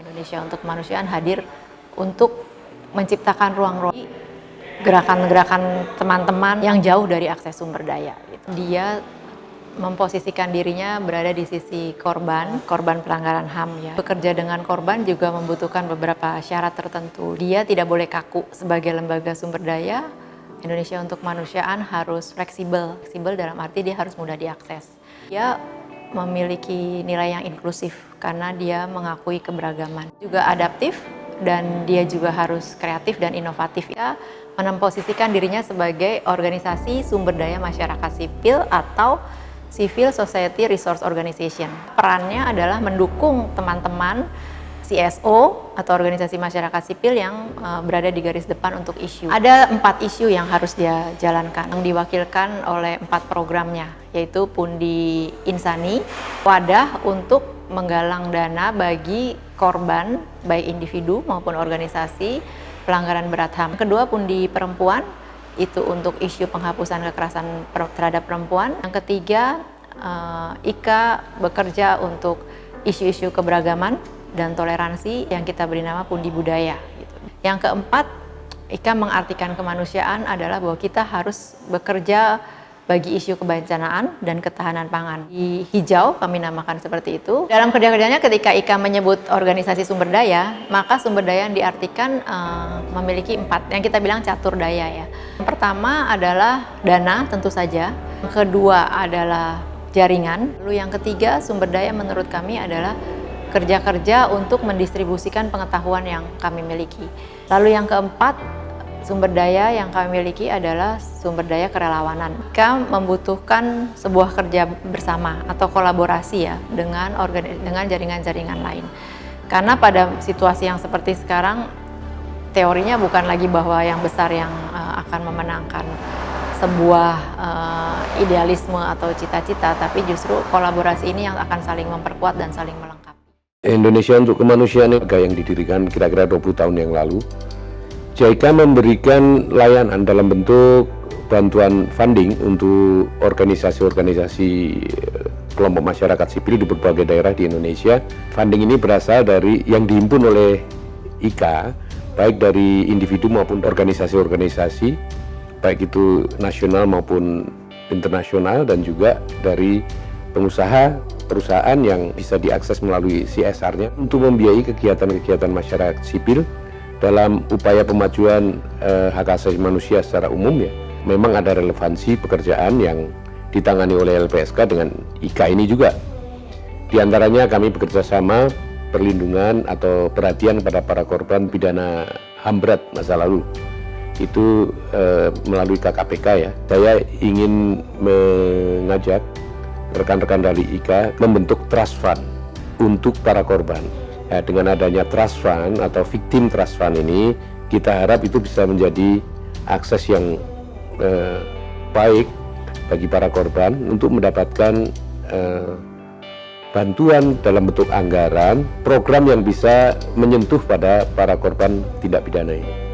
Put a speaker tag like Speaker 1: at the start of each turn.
Speaker 1: Indonesia untuk Kemanusiaan hadir untuk menciptakan ruang-ruang gerakan-gerakan teman-teman yang jauh dari akses sumber daya. Dia memposisikan dirinya berada di sisi korban pelanggaran HAM ya. Bekerja dengan korban juga membutuhkan beberapa syarat tertentu. Dia tidak boleh kaku sebagai lembaga sumber daya. Indonesia untuk Kemanusiaan harus fleksibel dalam arti dia harus mudah diakses. Dia memiliki nilai yang inklusif karena dia mengakui keberagaman. Juga adaptif dan dia juga harus kreatif dan inovatif. Dia memposisikan dirinya sebagai organisasi sumber daya masyarakat sipil atau Civil Society Resource Organization. Perannya adalah mendukung teman-teman CSO atau organisasi masyarakat sipil yang berada di garis depan untuk isu. Ada 4 isu yang harus dia jalankan, yang diwakilkan oleh 4 programnya, yaitu Pundi Insani, wadah untuk menggalang dana bagi korban, baik individu maupun organisasi, pelanggaran berat HAM. Kedua, Pundi Perempuan, itu untuk isu penghapusan kekerasan terhadap perempuan. Yang ketiga, IKA bekerja untuk isu-isu keberagaman dan toleransi yang kita beri nama Pundi Budaya. Yang keempat, IKA mengartikan kemanusiaan adalah bahwa kita harus bekerja bagi isu kebencanaan dan ketahanan pangan. Di hijau kami namakan seperti itu. Dalam kerja-kerjanya ketika IKA menyebut organisasi sumber daya, maka sumber daya yang diartikan memiliki 4, yang kita bilang catur daya ya. Yang pertama adalah dana tentu saja, yang kedua adalah jaringan, lalu yang ketiga sumber daya menurut kami adalah kerja-kerja untuk mendistribusikan pengetahuan yang kami miliki. Lalu yang keempat, sumber daya yang kami miliki adalah sumber daya kerelawanan. Kami membutuhkan sebuah kerja bersama atau kolaborasi ya dengan jaringan-jaringan lain. Karena pada situasi yang seperti sekarang, teorinya bukan lagi bahwa yang besar yang akan memenangkan sebuah idealisme atau cita-cita, tapi justru kolaborasi ini yang akan saling memperkuat dan saling melengkapi.
Speaker 2: Indonesia untuk Kemanusiaan yang didirikan kira-kira 20 tahun yang lalu, JICA memberikan layanan dalam bentuk bantuan funding untuk organisasi-organisasi kelompok masyarakat sipil di berbagai daerah di Indonesia. Funding ini berasal dari yang dihimpun oleh IKA, baik dari individu maupun organisasi-organisasi, baik itu nasional maupun internasional, dan juga dari pengusaha perusahaan yang bisa diakses melalui CSR-nya untuk membiayai kegiatan-kegiatan masyarakat sipil dalam upaya pemajuan hak asasi manusia secara umum ya. Memang ada relevansi pekerjaan yang ditangani oleh LPSK dengan IKA ini juga. Di antaranya kami bekerja sama perlindungan atau perhatian pada para korban pidana HAM berat masa lalu. Itu melalui KKPK ya. Saya ingin mengajak rekan-rekan dari IKA membentuk trust fund untuk para korban. Ya, dengan adanya trust fund atau victim trust fund ini, kita harap itu bisa menjadi akses yang baik bagi para korban untuk mendapatkan bantuan dalam bentuk anggaran, program yang bisa menyentuh pada para korban tindak pidana ini.